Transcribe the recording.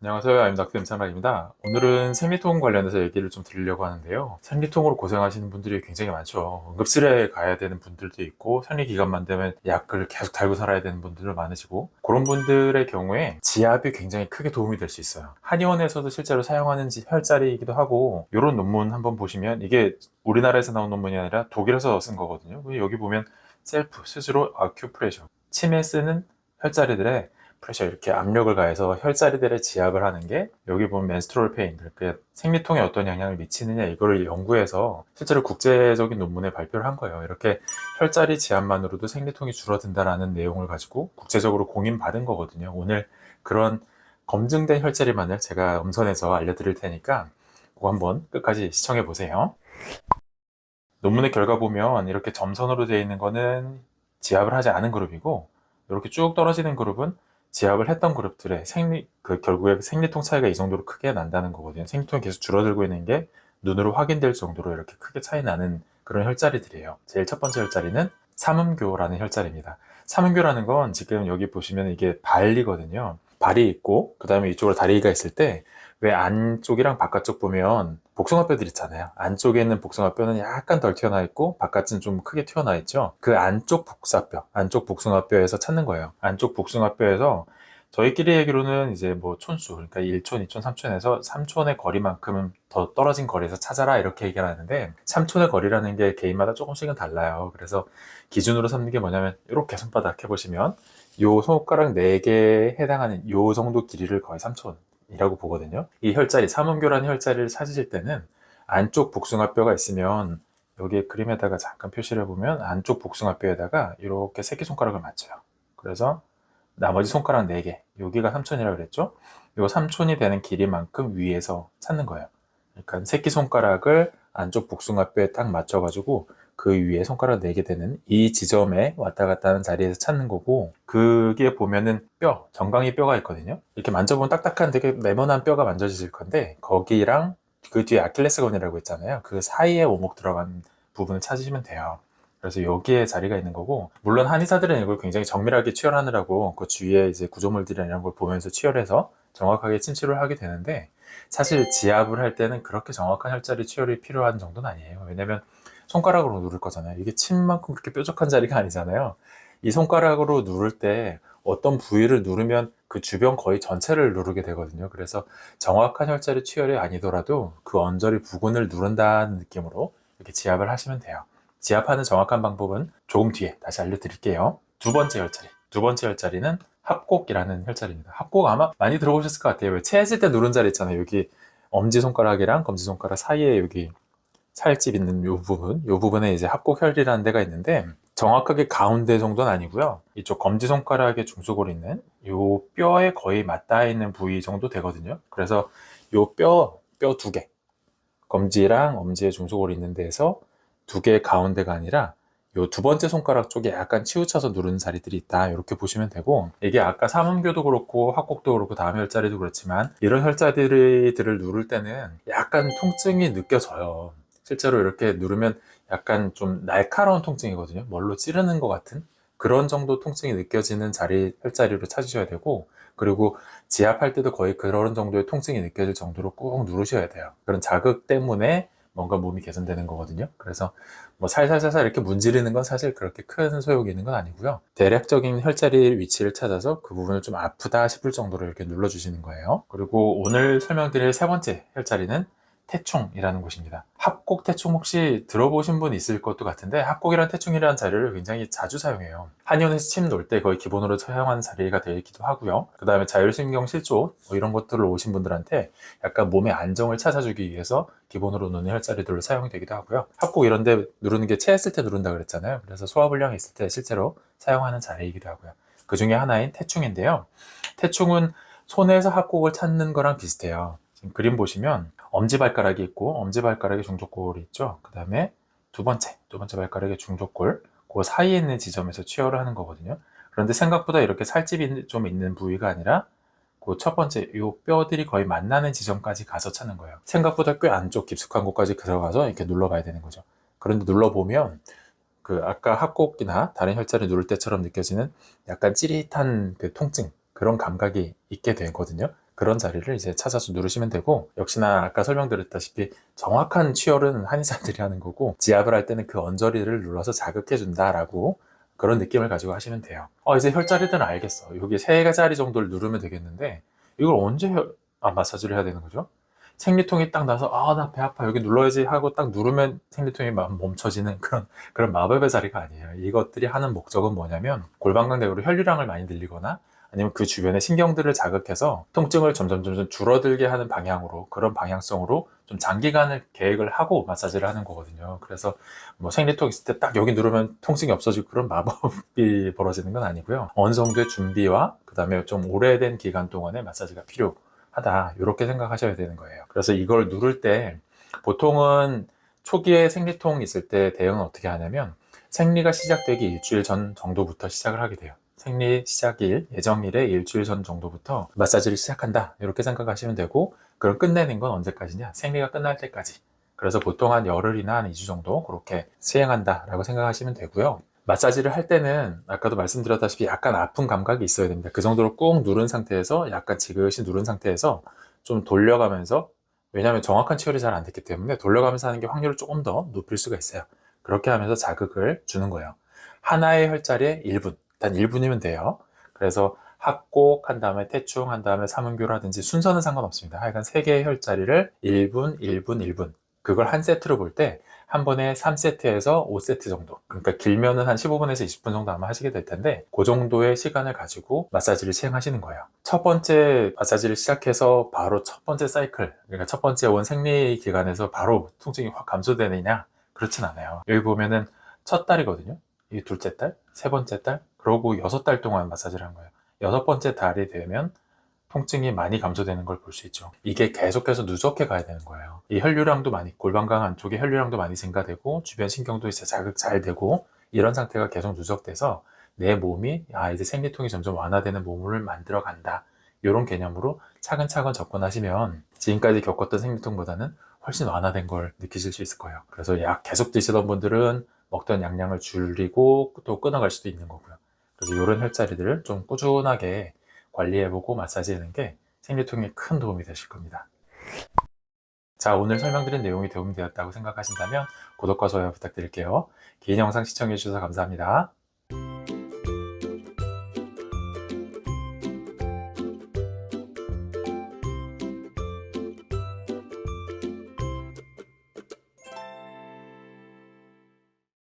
안녕하세요. 아임닥터 임상락입니다. 오늘은 생리통 관련해서 얘기를 좀 드리려고 하는데요. 생리통으로 고생하시는 분들이 굉장히 많죠. 응급실에 가야 되는 분들도 있고 생리기간만 되면 약을 계속 달고 살아야 되는 분들도 많으시고, 그런 분들의 경우에 지압이 굉장히 크게 도움이 될 수 있어요. 한의원에서도 실제로 사용하는 혈자리이기도 하고, 이런 논문 한번 보시면 이게 우리나라에서 나온 논문이 아니라 독일에서 쓴 거거든요. 여기 보면 셀프 스스로 아큐프레셔, 침에 쓰는 혈자리들의 프레셔, 이렇게 압력을 가해서 혈자리들의 지압을 하는 게, 여기 보면 menstrual pain, 그러니까 생리통에 어떤 영향을 미치느냐, 이거를 연구해서 실제로 국제적인 논문에 발표를 한 거예요. 이렇게 혈자리 지압만으로도 생리통이 줄어든다라는 내용을 가지고 국제적으로 공인받은 거거든요. 오늘 그런 검증된 혈자리만을 제가 음선에서 알려드릴 테니까 그거 한번 끝까지 시청해 보세요. 논문의 결과 보면 이렇게 점선으로 되어 있는 거는 지압을 하지 않은 그룹이고, 이렇게 쭉 떨어지는 그룹은 지압을 했던 그룹들의 결국에 생리통 차이가 이 정도로 크게 난다는 거거든요. 생리통이 계속 줄어들고 있는 게 눈으로 확인될 정도로 이렇게 크게 차이 나는 그런 혈자리들이에요. 제일 첫 번째 혈자리는 삼음교라는 혈자리입니다. 삼음교라는 건 지금 여기 보시면 이게 발이거든요. 발이 있고, 그 다음에 이쪽으로 다리가 있을 때, 왜 안쪽이랑 바깥쪽 보면 복숭아뼈들 있잖아요. 안쪽에 있는 복숭아뼈는 약간 덜 튀어나와 있고 바깥은 좀 크게 튀어나와 있죠. 그 안쪽 복사뼈, 안쪽 복숭아뼈에서 찾는 거예요. 안쪽 복숭아뼈에서 저희끼리 얘기로는 이제 뭐 촌수, 그러니까 1촌, 2촌, 3촌에서 3촌의 거리만큼은 더 떨어진 거리에서 찾아라, 이렇게 얘기를 하는데, 3촌의 거리라는 게 개인마다 조금씩은 달라요. 그래서 기준으로 삼는 게 뭐냐면, 이렇게 손바닥 해보시면 요 손가락 4개에 해당하는 요 정도 길이를 거의 3촌 이라고 보거든요. 이 혈자리, 삼음교라는 혈자리를 찾으실 때는 안쪽 복숭아뼈가 있으면, 여기 그림에다가 잠깐 표시를 해보면 안쪽 복숭아뼈에다가 이렇게 새끼손가락을 맞춰요. 그래서 나머지 손가락 4개, 여기가 3촌이라고 그랬죠? 요 3촌이 되는 길이만큼 위에서 찾는 거예요. 그러니까 새끼손가락을 안쪽 복숭아뼈에 딱 맞춰가지고 그 위에 손가락 4개 되는 이 지점에 왔다 갔다 하는 자리에서 찾는 거고, 그게 보면은 뼈, 정강이 뼈가 있거든요. 이렇게 만져보면 딱딱한 되게 네모난 뼈가 만져지실 건데, 거기랑 그 뒤에 아킬레스건이라고 있잖아요. 그 사이에 오목 들어간 부분을 찾으시면 돼요. 그래서 여기에 자리가 있는 거고, 물론 한의사들은 이걸 굉장히 정밀하게 치열하느라고 그 주위에 이제 구조물들이나 이런 걸 보면서 치열해서 정확하게 침치를 하게 되는데, 사실 지압을 할 때는 그렇게 정확한 혈자리 치열이 필요한 정도는 아니에요. 왜냐면 손가락으로 누를 거잖아요. 이게 침만큼 그렇게 뾰족한 자리가 아니잖아요. 이 손가락으로 누를 때 어떤 부위를 누르면 그 주변 거의 전체를 누르게 되거든요. 그래서 정확한 혈자리 치열이 아니더라도 그 언저리 부근을 누른다는 느낌으로 이렇게 지압을 하시면 돼요. 지압하는 정확한 방법은 조금 뒤에 다시 알려드릴게요. 두 번째 혈자리. 두 번째 혈자리는 합곡이라는 혈자리입니다. 합곡 아마 많이 들어보셨을 것 같아요. 왜 체했을 때 누른 자리 있잖아요. 여기 엄지손가락이랑 검지손가락 사이에 여기 살집 있는 요 부분에 이제 합곡혈이라는 데가 있는데, 정확하게 가운데 정도는 아니고요. 이쪽 검지손가락의 중속으로 있는 요 뼈에 거의 맞닿아 있는 부위 정도 되거든요. 그래서 요 뼈 2개, 검지랑 엄지의 중속으로 있는 데에서 2개 가운데가 아니라 요 두 번째 손가락 쪽에 약간 치우쳐서 누르는 자리들이 있다, 이렇게 보시면 되고, 이게 아까 삼음교도 그렇고 합곡도 그렇고 다음 혈자리도 그렇지만 이런 혈자리들을 누를 때는 약간 통증이 느껴져요. 실제로 이렇게 누르면 약간 좀 날카로운 통증이거든요. 뭘로 찌르는 것 같은 그런 정도 통증이 느껴지는 혈자리로 찾으셔야 되고, 그리고 지압할 때도 거의 그런 정도의 통증이 느껴질 정도로 꾹 누르셔야 돼요. 그런 자극 때문에 뭔가 몸이 개선되는 거거든요. 그래서 뭐 살살살살 이렇게 문지르는 건 사실 그렇게 큰 소용이 있는 건 아니고요. 대략적인 혈자리 위치를 찾아서 그 부분을 좀 아프다 싶을 정도로 이렇게 눌러주시는 거예요. 그리고 오늘 설명드릴 세 번째 혈자리는 태충이라는 곳입니다. 합곡 태충 혹시 들어보신 분 있을 것도 같은데, 합곡이란 태충이라는 자리를 굉장히 자주 사용해요. 한의원에서 침 놓을 때 거의 기본으로 사용하는 자리가 되기도 하고요. 그 다음에 자율신경 실조 뭐 이런 것들을 오신 분들한테 약간 몸의 안정을 찾아주기 위해서 기본으로 놓는 혈자리들로 사용이 되기도 하고요. 합곡 이런 데 누르는 게 체했을 때 누른다 그랬잖아요. 그래서 소화불량이 있을 때 실제로 사용하는 자리이기도 하고요. 그 중에 하나인 태충인데요. 태충은 손에서 합곡을 찾는 거랑 비슷해요. 지금 그림 보시면 엄지발가락이 있고, 엄지발가락에 중족골이 있죠. 그 다음에 두 번째 발가락에 중족골, 그 사이에 있는 지점에서 치열을 하는 거거든요. 그런데 생각보다 이렇게 살집이 좀 있는 부위가 아니라 그 첫 번째 요 뼈들이 거의 만나는 지점까지 가서 찾는 거예요. 생각보다 꽤 안쪽 깊숙한 곳까지 들어가서 이렇게 눌러봐야 되는 거죠. 그런데 눌러보면 그 아까 합곡이나 다른 혈자리 누를 때처럼 느껴지는 약간 찌릿한 그 통증, 그런 감각이 있게 되거든요. 그런 자리를 이제 찾아서 누르시면 되고, 역시나 아까 설명드렸다시피 정확한 치열은 한의사들이 하는 거고, 지압을 할 때는 그 언저리를 눌러서 자극해 준다라고 그런 느낌을 가지고 하시면 돼요. 이제 혈자리들은 알겠어. 여기 3자리 정도를 누르면 되겠는데, 이걸 언제 마사지를 해야 되는 거죠? 생리통이 딱 나서 나 배 아파 여기 눌러야지 하고 딱 누르면 생리통이 막 멈춰지는 그런 마법의 자리가 아니에요. 이것들이 하는 목적은 뭐냐면 골반강대으로 혈류량을 많이 늘리거나 아니면 그 주변의 신경들을 자극해서 통증을 점점 줄어들게 하는 방향으로, 그런 방향성으로 좀 장기간을 계획을 하고 마사지를 하는 거거든요. 그래서 뭐 생리통 있을 때 딱 여기 누르면 통증이 없어지고 그런 마법이 벌어지는 건 아니고요. 어느 정도의 준비와 그 다음에 좀 오래된 기간 동안의 마사지가 필요하다, 이렇게 생각하셔야 되는 거예요. 그래서 이걸 누를 때 보통은 초기에 생리통 있을 때 대응은 어떻게 하냐면, 생리가 시작되기 일주일 전 정도부터 시작을 하게 돼요. 생리 시작일, 예정일의 일주일 전 정도부터 마사지를 시작한다, 이렇게 생각하시면 되고, 그럼 끝내는 건 언제까지냐? 생리가 끝날 때까지. 그래서 보통 한 열흘이나 한 2주 정도 그렇게 시행한다 라고 생각하시면 되고요. 마사지를 할 때는 아까도 말씀드렸다시피 약간 아픈 감각이 있어야 됩니다. 그 정도로 꾹 누른 상태에서, 약간 지그시 누른 상태에서 좀 돌려가면서, 왜냐하면 정확한 치열이 잘 안 됐기 때문에 돌려가면서 하는 게 확률을 조금 더 높일 수가 있어요. 그렇게 하면서 자극을 주는 거예요. 하나의 혈자리에 1분, 일단 1분이면 돼요. 그래서 합곡 한 다음에 태충 한 다음에 삼은교라든지 순서는 상관없습니다. 하여간 3개의 혈자리를 1분, 1분, 1분, 그걸 한 세트로 볼 때 한 번에 3세트에서 5세트 정도, 그러니까 길면은 한 15분에서 20분 정도 아마 하시게 될 텐데, 그 정도의 시간을 가지고 마사지를 시행하시는 거예요. 첫 번째 마사지를 시작해서 바로 첫 번째 사이클, 그러니까 첫 번째 온 생리 기간에서 바로 통증이 확 감소되느냐? 그렇진 않아요. 여기 보면은 첫 달이거든요. 이 둘째 달, 세 번째 달, 그러고 6달 동안 마사지를 한 거예요. 6번째 달이 되면 통증이 많이 감소되는 걸 볼 수 있죠. 이게 계속해서 누적해 가야 되는 거예요. 이 혈류량도 많이, 골반강 안쪽에 혈류량도 많이 증가되고 주변 신경도 이제 자극 잘 되고, 이런 상태가 계속 누적돼서 내 몸이 이제 생리통이 점점 완화되는 몸을 만들어 간다, 이런 개념으로 차근차근 접근하시면 지금까지 겪었던 생리통보다는 훨씬 완화된 걸 느끼실 수 있을 거예요. 그래서 약 계속 드시던 분들은 먹던 양량을 줄이고 또 끊어갈 수도 있는 거고요. 그래서 이런 혈자리들을 좀 꾸준하게 관리해보고 마사지하는 게 생리통에 큰 도움이 되실 겁니다. 자, 오늘 설명드린 내용이 도움이 되었다고 생각하신다면 구독과 좋아요 부탁드릴게요. 긴 영상 시청해주셔서 감사합니다.